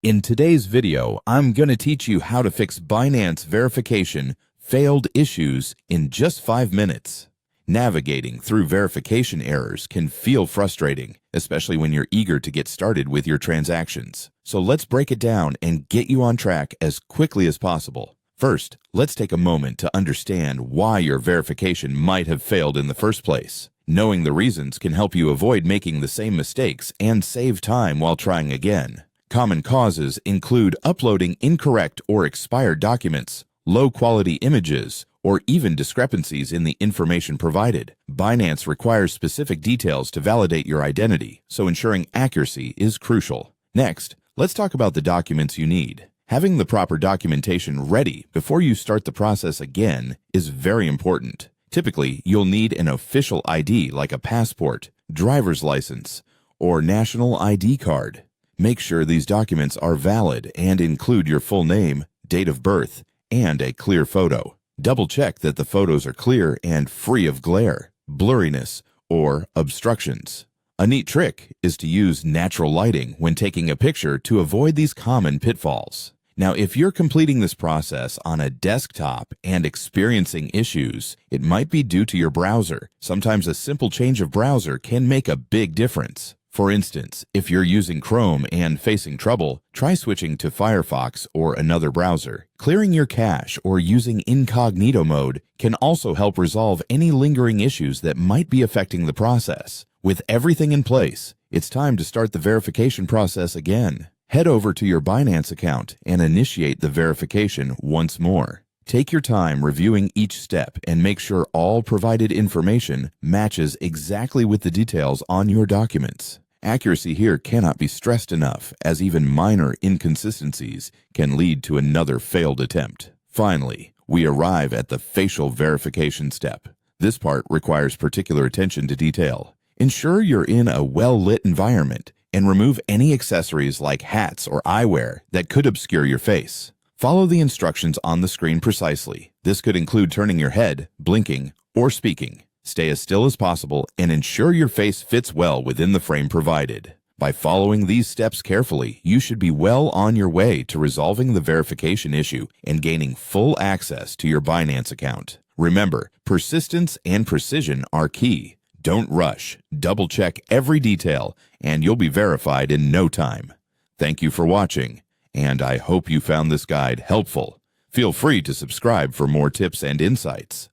In today's video, I'm going to teach you how to fix Binance verification failed issues in just 5 minutes. Navigating through verification errors can feel frustrating, especially when you're eager to get started with your transactions. So let's break it down and get you on track as quickly as possible. First, let's take a moment to understand why your verification might have failed in the first place. Knowing the reasons can help you avoid making the same mistakes and save time while trying again. Common causes include uploading incorrect or expired documents, low-quality images, or even discrepancies in the information provided. Binance requires specific details to validate your identity, so ensuring accuracy is crucial. Next, let's talk about the documents you need. Having the proper documentation ready before you start the process again is very important. Typically, you'll need an official ID like a passport, driver's license, or national ID card. Make sure these documents are valid and include your full name, date of birth, and a clear photo. Double-check that the photos are clear and free of glare, blurriness, or obstructions. A neat trick is to use natural lighting when taking a picture to avoid these common pitfalls. Now, if you're completing this process on a desktop and experiencing issues, it might be due to your browser. Sometimes a simple change of browser can make a big difference. For instance, if you're using Chrome and facing trouble, try switching to Firefox or another browser. Clearing your cache or using incognito mode can also help resolve any lingering issues that might be affecting the process. With everything in place, it's time to start the verification process again. Head over to your Binance account and initiate the verification once more. Take your time reviewing each step and make sure all provided information matches exactly with the details on your documents. Accuracy here cannot be stressed enough, as even minor inconsistencies can lead to another failed attempt. Finally, we arrive at the facial verification step. This part requires particular attention to detail. Ensure you're in a well-lit environment and remove any accessories like hats or eyewear that could obscure your face. Follow the instructions on the screen precisely. This could include turning your head, blinking, or speaking. Stay as still as possible and ensure your face fits well within the frame provided. By following these steps carefully, you should be well on your way to resolving the verification issue and gaining full access to your Binance account. Remember, persistence and precision are key. Don't rush, double-check every detail, and you'll be verified in no time. Thank you for watching, and I hope you found this guide helpful. Feel free to subscribe for more tips and insights.